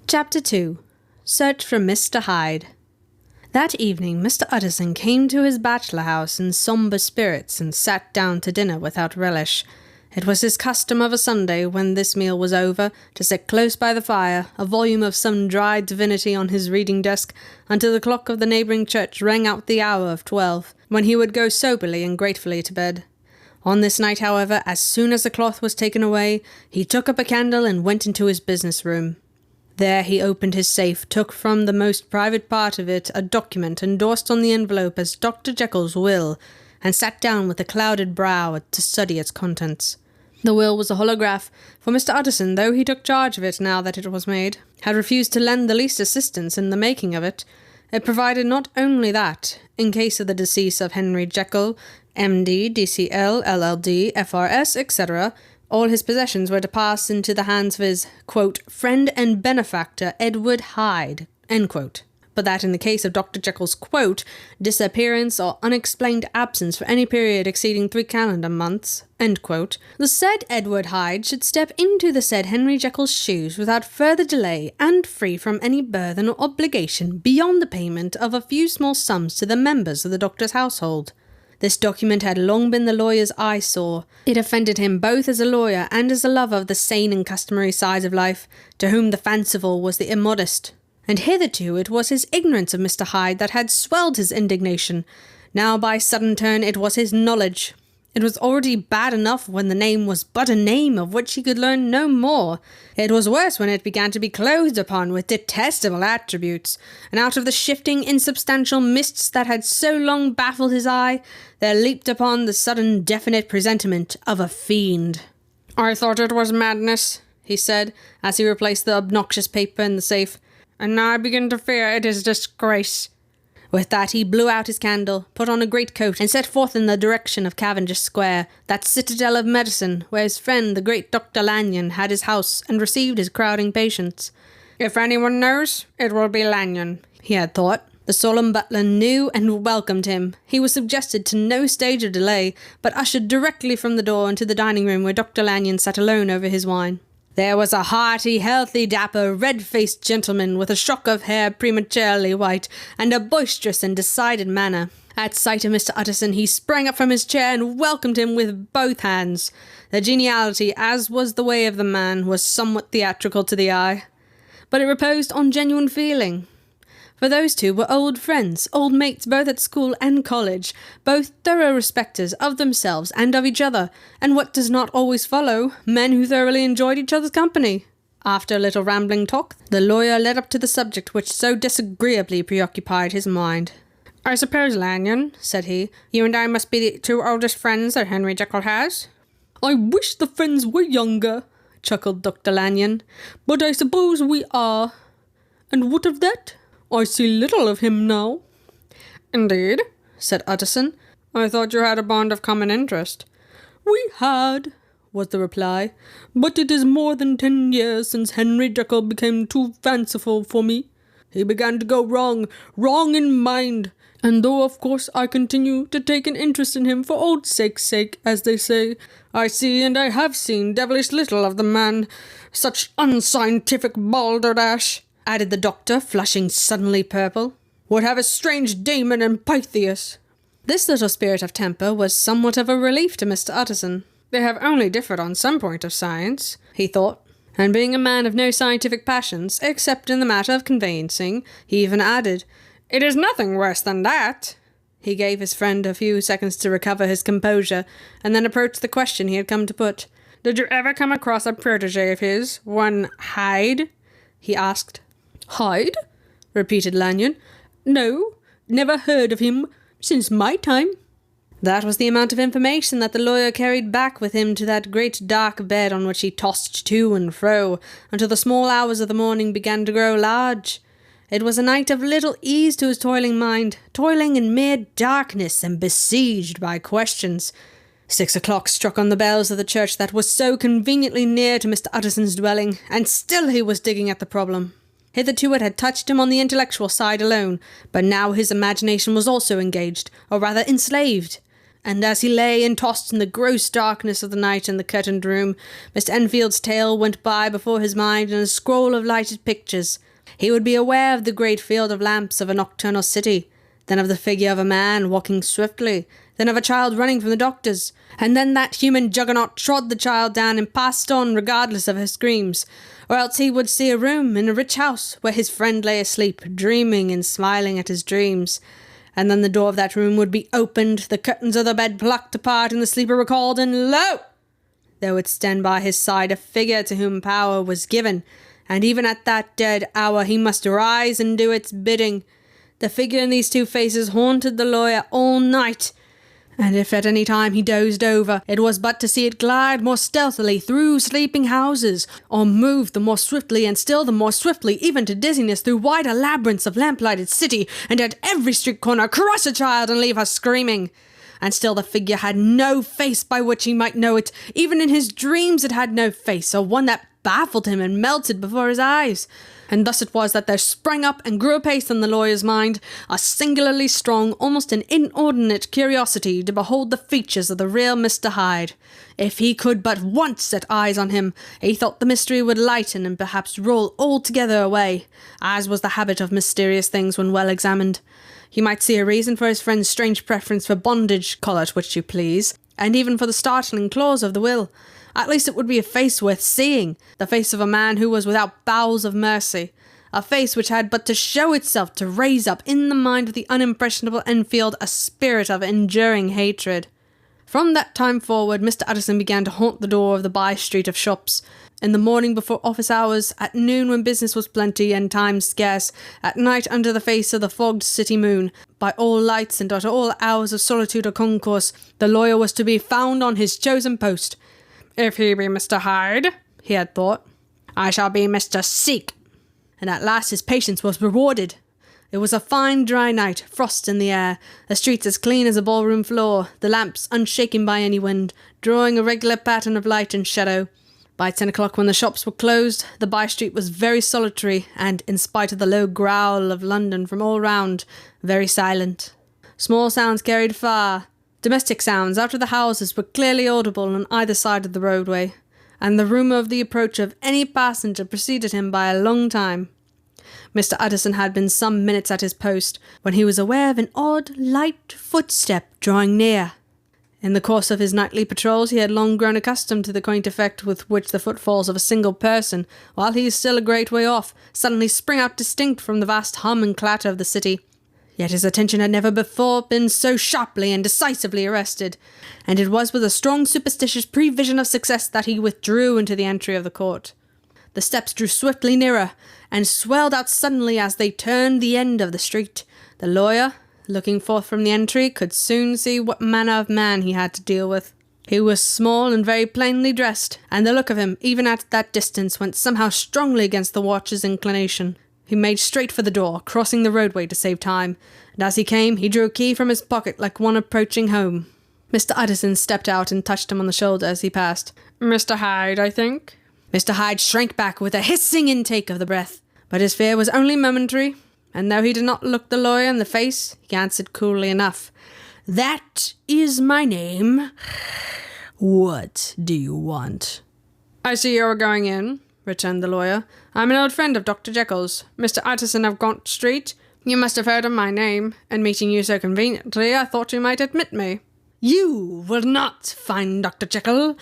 Chapter 2. Search for Mr. Hyde. That evening Mr. Utterson came to his bachelor house in sombre spirits and sat down to dinner without relish. It was his custom of a Sunday, when this meal was over, to sit close by the fire, a volume of some dry divinity on his reading desk, until the clock of the neighbouring church rang out the hour of 12, when he would go soberly and gratefully to bed. On this night, however, as soon as the cloth was taken away, he took up a candle and went into his business room. There he opened his safe, took from the most private part of it a document endorsed on the envelope as Dr. Jekyll's will, and sat down with a clouded brow to study its contents. The will was a holograph, for Mr. Utterson, though he took charge of it now that it was made, had refused to lend the least assistance in the making of it. It provided not only that, in case of the decease of Henry Jekyll, M.D., D.C.L., LL.D., F.R.S., etc., all his possessions were to pass into the hands of his, quote, friend and benefactor Edward Hyde, end quote. But that in the case of Dr. Jekyll's, quote, disappearance or unexplained absence for any period exceeding 3 calendar months, end quote, the said Edward Hyde should step into the said Henry Jekyll's shoes without further delay and free from any burthen or obligation beyond the payment of a few small sums to the members of the doctor's household. This document had long been the lawyer's eyesore. It offended him both as a lawyer and as a lover of the sane and customary sides of life, to whom the fanciful was the immodest. And hitherto it was his ignorance of Mr. Hyde that had swelled his indignation. Now by sudden turn it was his knowledge. It was already bad enough when the name was but a name of which he could learn no more. It was worse when it began to be clothed upon with detestable attributes, and out of the shifting, insubstantial mists that had so long baffled his eye, there leaped upon the sudden definite presentiment of a fiend. "I thought it was madness," he said, as he replaced the obnoxious paper in the safe, "and now I begin to fear it is disgrace." With that he blew out his candle, put on a greatcoat, and set forth in the direction of Cavendish Square, that citadel of medicine, where his friend the great Dr. Lanyon had his house and received his crowding patients. "If anyone knows, it will be Lanyon," he had thought. The solemn butler knew and welcomed him. He was subjected to no stage of delay, but ushered directly from the door into the dining room where Dr. Lanyon sat alone over his wine. There was a hearty, healthy, dapper, red-faced gentleman with a shock of hair prematurely white, and a boisterous and decided manner. At sight of Mr. Utterson he sprang up from his chair and welcomed him with both hands. The geniality, as was the way of the man, was somewhat theatrical to the eye, but it reposed on genuine feeling. For those two were old friends, old mates both at school and college, both thorough respecters of themselves and of each other, and what does not always follow, men who thoroughly enjoyed each other's company. After a little rambling talk, the lawyer led up to the subject which so disagreeably preoccupied his mind. "I suppose, Lanyon," said he, "you and I must be the 2 oldest friends that Henry Jekyll has?" "I wish the friends were younger," chuckled Dr. Lanyon, "but I suppose we are. And what of that? I see little of him now." "Indeed," said Utterson. "I thought you had a bond of common interest." "We had," was the reply, "but it is more than 10 years since Henry Jekyll became too fanciful for me. He began to go wrong in mind, and though of course I continue to take an interest in him for old sake's sake, as they say, I see and I have seen devilish little of the man. Such unscientific balderdash," added the doctor, flushing suddenly purple, "would have a strange Damon and Pythias." This little spirit of temper was somewhat of a relief to Mr. Utterson. They have only differed on some point of science, he thought, and being a man of no scientific passions, except in the matter of conveyancing, he even added, "It is nothing worse than that." He gave his friend a few seconds to recover his composure, and then approached the question he had come to put. "Did you ever come across a protégé of his, one Hyde?" he asked. "Hyde?" repeated Lanyon. "No, never heard of him since my time." That was the amount of information that the lawyer carried back with him to that great dark bed on which he tossed to and fro, until the small hours of the morning began to grow large. It was a night of little ease to his toiling mind, toiling in mere darkness and besieged by questions. 6 o'clock struck on the bells of the church that was so conveniently near to Mr. Utterson's dwelling, and still he was digging at the problem. Hitherto it had touched him on the intellectual side alone, but now his imagination was also engaged, or rather enslaved. and as he lay and tossed in the gross darkness of the night in the curtained room, Mr. Enfield's tale went by before his mind in a scroll of lighted pictures. He would be aware of the great field of lamps of a nocturnal city, then of the figure of a man walking swiftly, then of a child running from the doctors, and then that human juggernaut trod the child down and passed on regardless of her screams. Or else he would see a room in a rich house where his friend lay asleep, dreaming and smiling at his dreams. And then the door of that room would be opened, the curtains of the bed plucked apart, and the sleeper recalled, and lo! There would stand by his side a figure to whom power was given, and even at that dead hour he must rise and do its bidding. The figure in these two faces haunted the lawyer all night, and if at any time he dozed over, it was but to see it glide more stealthily through sleeping houses, or move the more swiftly and still the more swiftly, even to dizziness, through wider labyrinths of lamplighted city, and at every street corner crush a child and leave her screaming. And still the figure had no face by which he might know it. Even in his dreams it had no face, or one that baffled him and melted before his eyes. And thus it was that there sprang up and grew apace in the lawyer's mind a singularly strong, almost an inordinate curiosity to behold the features of the real Mr. Hyde. If he could but once set eyes on him, he thought the mystery would lighten and perhaps roll altogether away, as was the habit of mysterious things when well examined. He might see a reason for his friend's strange preference for bondage, call it which you please, and even for the startling clause of the will. At least it would be a face worth seeing, the face of a man who was without bowels of mercy, a face which had but to show itself to raise up in the mind of the unimpressionable Enfield a spirit of enduring hatred. From that time forward, Mr. Addison began to haunt the door of the by-street of shops, in the morning before office hours, at noon when business was plenty and time scarce, at night under the face of the fogged city moon. By all lights and at all hours of solitude or concourse, the lawyer was to be found on his chosen post. If he be Mr. Hyde, he had thought, I shall be Mr. Seek. And at last his patience was rewarded. It was a fine dry night, frost in the air, the streets as clean as a ballroom floor, the lamps unshaken by any wind, drawing a regular pattern of light and shadow. By 10 o'clock, when the shops were closed, the by-street was very solitary, and, in spite of the low growl of London from all round, very silent. Small sounds carried far. Domestic sounds out of the houses were clearly audible on either side of the roadway, and the rumour of the approach of any passenger preceded him by a long time. Mr. Addison had been some minutes at his post, when he was aware of an odd, light footstep drawing near. In the course of his nightly patrols he had long grown accustomed to the quaint effect with which the footfalls of a single person, while he is still a great way off, suddenly spring out distinct from the vast hum and clatter of the city. Yet his attention had never before been so sharply and decisively arrested, and it was with a strong superstitious prevision of success that he withdrew into the entry of the court. The steps drew swiftly nearer, and swelled out suddenly as they turned the end of the street. The lawyer, looking forth from the entry, could soon see what manner of man he had to deal with. He was small and very plainly dressed, and the look of him, even at that distance, went somehow strongly against the watcher's inclination. He made straight for the door, crossing the roadway to save time, and as he came, he drew a key from his pocket like one approaching home. Mr. Addison stepped out and touched him on the shoulder as he passed. Mr. Hyde, I think? Mr. Hyde shrank back with a hissing intake of the breath, but his fear was only momentary, and though he did not look the lawyer in the face, he answered coolly enough, That is my name. What do you want? I see you are going in, returned the lawyer. I'm an old friend of Dr. Jekyll's, Mr. Addison of Gaunt Street. You must have heard of my name, and meeting you so conveniently, I thought you might admit me. You will not find Dr. Jekyll.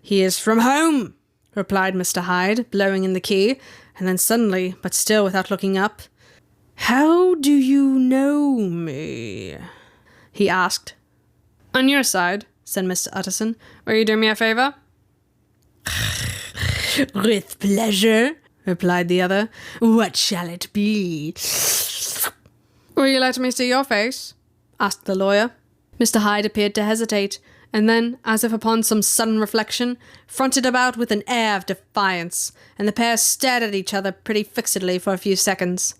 He is from home, replied Mr. Hyde, blowing in the key, and then suddenly, but still without looking up, How do you know me? He asked. On your side, said Mr. Utterson. Will you do me a favour? With pleasure, replied the other. What shall it be? Will you let me see your face? Asked the lawyer. Mr. Hyde appeared to hesitate, and then, as if upon some sudden reflection, fronted about with an air of defiance, and the pair stared at each other pretty fixedly for a few seconds.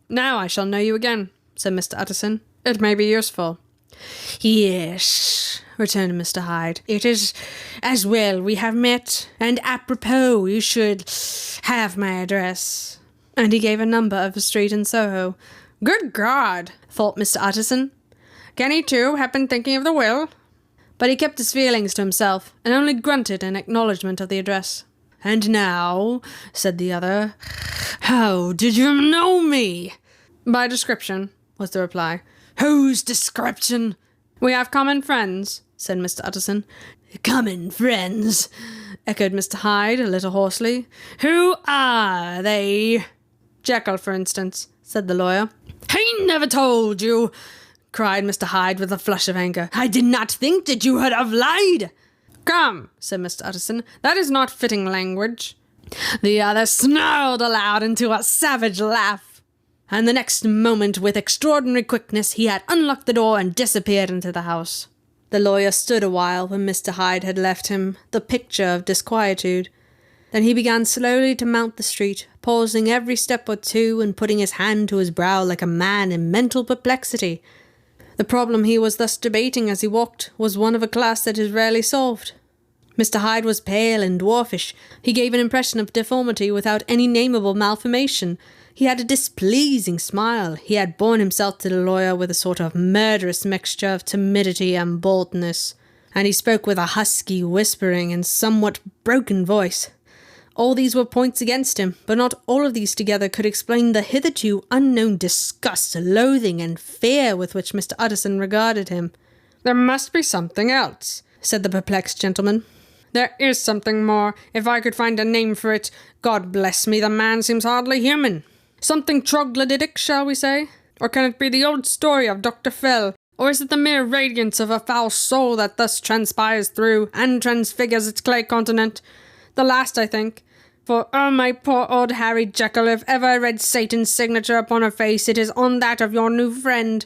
Now I shall know you again, said Mr. Utterson. It may be useful. Yes, returned Mr. Hyde. It is as well we have met, and apropos you should have my address. And he gave a number of a street in Soho. Good God, thought Mr. Utterson. Can he, too, have been thinking of the will? But he kept his feelings to himself, and only grunted in acknowledgment of the address. "And now," said the other, "how did you know me?" "By description," was the reply. "Whose description?" "We have common friends," said Mr. Utterson. "Common friends," echoed Mr. Hyde, a little hoarsely. "Who are they?" "Jekyll, for instance," said the lawyer. "He never told you," cried Mr. Hyde with a flush of anger. "I did not think that you would have lied." "Come," said Mr. Utterson, "that is not fitting language." The other snarled aloud into a savage laugh, and the next moment, with extraordinary quickness, he had unlocked the door and disappeared into the house. The lawyer stood a while when Mr. Hyde had left him, the picture of disquietude. Then he began slowly to mount the street, pausing every step or two and putting his hand to his brow like a man in mental perplexity. The problem he was thus debating as he walked was one of a class that is rarely solved. Mr. Hyde was pale and dwarfish. He gave an impression of deformity without any nameable malformation. He had a displeasing smile. He had borne himself to the lawyer with a sort of murderous mixture of timidity and boldness, and he spoke with a husky, whispering, and somewhat broken voice. All these were points against him, but not all of these together could explain the hitherto unknown disgust, loathing, and fear with which Mr. Utterson regarded him. "There must be something else," said the perplexed gentleman. "There is something more. If I could find a name for it, God bless me, the man seems hardly human. Something troglodytic, shall we say? Or can it be the old story of Dr. Fell? Or is it the mere radiance of a foul soul that thus transpires through and transfigures its clay continent? The last, I think. For, oh, my poor old Harry Jekyll, if ever I read Satan's signature upon her face, it is on that of your new friend."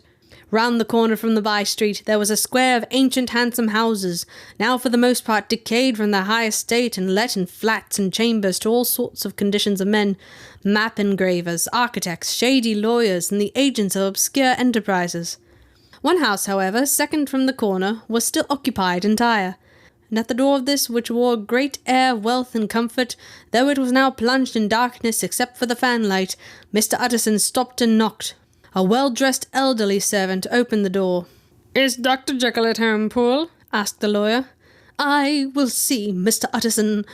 Round the corner from the by-street there was a square of ancient handsome houses, now for the most part decayed from their high estate and let in flats and chambers to all sorts of conditions of men, map engravers, architects, shady lawyers, and the agents of obscure enterprises. One house, however, second from the corner, was still occupied entire, and at the door of this, which wore a great air of wealth and comfort, though it was now plunged in darkness except for the fanlight, Mr. Utterson stopped and knocked. A well-dressed elderly servant opened the door. "Is Dr. Jekyll at home, Poole?" asked the lawyer. "I will see Mr. Utterson,"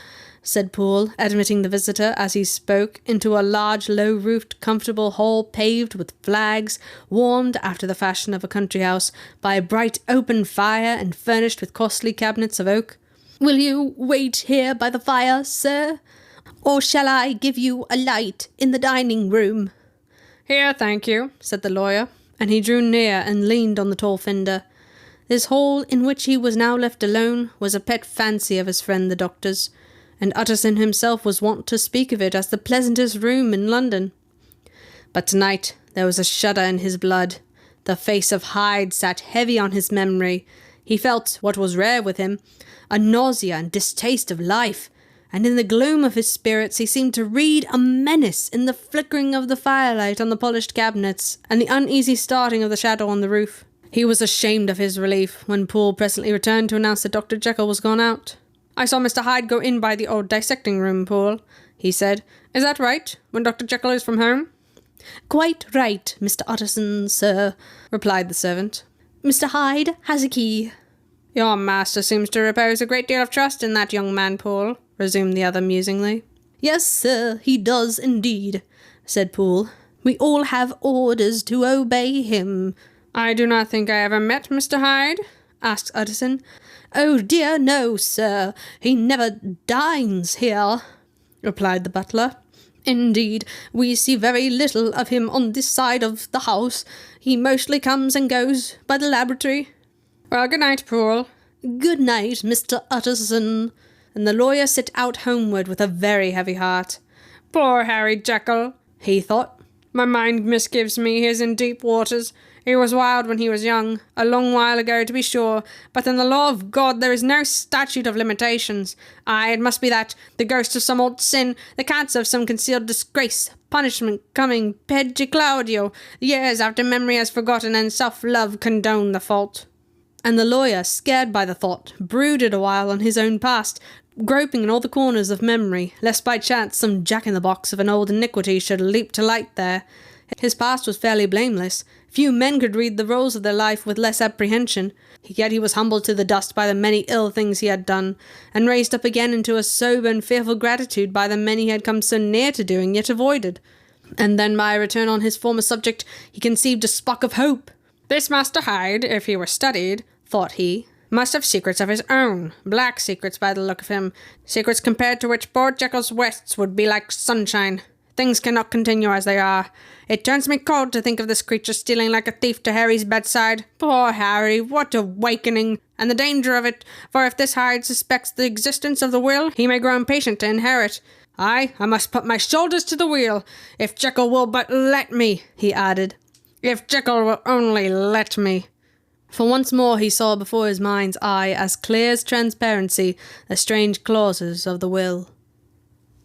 said Poole, admitting the visitor as he spoke into a large, low-roofed, comfortable hall paved with flags, warmed, after the fashion of a country house, by a bright open fire and furnished with costly cabinets of oak. "Will you wait here by the fire, sir? Or shall I give you a light in the dining-room?" "Here, thank you," said the lawyer, and he drew near and leaned on the tall fender. This hall, in which he was now left alone, was a pet fancy of his friend the doctor's, and Utterson himself was wont to speak of it as the pleasantest room in London. But tonight there was a shudder in his blood. The face of Hyde sat heavy on his memory. He felt, what was rare with him, a nausea and distaste of life, and in the gloom of his spirits he seemed to read a menace in the flickering of the firelight on the polished cabinets and the uneasy starting of the shadow on the roof. He was ashamed of his relief when Poole presently returned to announce that Dr. Jekyll was gone out. "I saw Mr. Hyde go in by the old dissecting-room, Poole," he said. "Is that right, when Dr. Jekyll is from home?" "Quite right, Mr. Utterson, sir," replied the servant. "Mr. Hyde has a key." "Your master seems to repose a great deal of trust in that young man, Poole," resumed the other musingly. "Yes, sir, he does indeed," said Poole. "We all have orders to obey him." "I do not think I ever met Mr. Hyde?" asked Utterson. "Oh dear, no, sir. He never dines here," replied the butler. "Indeed, we see very little of him on this side of the house. He mostly comes and goes by the laboratory." "Well, good night, Poole." "Good night, Mr. Utterson." And the lawyer set out homeward with a very heavy heart. "Poor Harry Jekyll," he thought. "My mind misgives me he is in deep waters. He was wild when he was young, a long while ago to be sure, but in the law of God there is no statute of limitations. Aye, it must be that, the ghost of some old sin, the cancer of some concealed disgrace, punishment coming, Peggy Claudio, years after memory has forgotten and self-love condoned the fault." And the lawyer, scared by the thought, brooded a while on his own past, groping in all the corners of memory, lest by chance some jack-in-the-box of an old iniquity should leap to light there. His past was fairly blameless. Few men could read the roles of their life with less apprehension. Yet he was humbled to the dust by the many ill things he had done, and raised up again into a sober and fearful gratitude by the many he had come so near to doing, yet avoided. And then by a return on his former subject, he conceived a spark of hope. This Master Hyde, if he were studied, thought he, must have secrets of his own, black secrets by the look of him, secrets compared to which poor Jekyll's wasts would be like sunshine. Things cannot continue as they are. It turns me cold to think of this creature stealing like a thief to Harry's bedside. Poor Harry, what awakening! And the danger of it, for if this Hyde suspects the existence of the will, he may grow impatient to inherit. I must put my shoulders to the wheel, if Jekyll will but let me, he added. If Jekyll will only let me. For once more he saw before his mind's eye, as clear as transparency, the strange clauses of the will.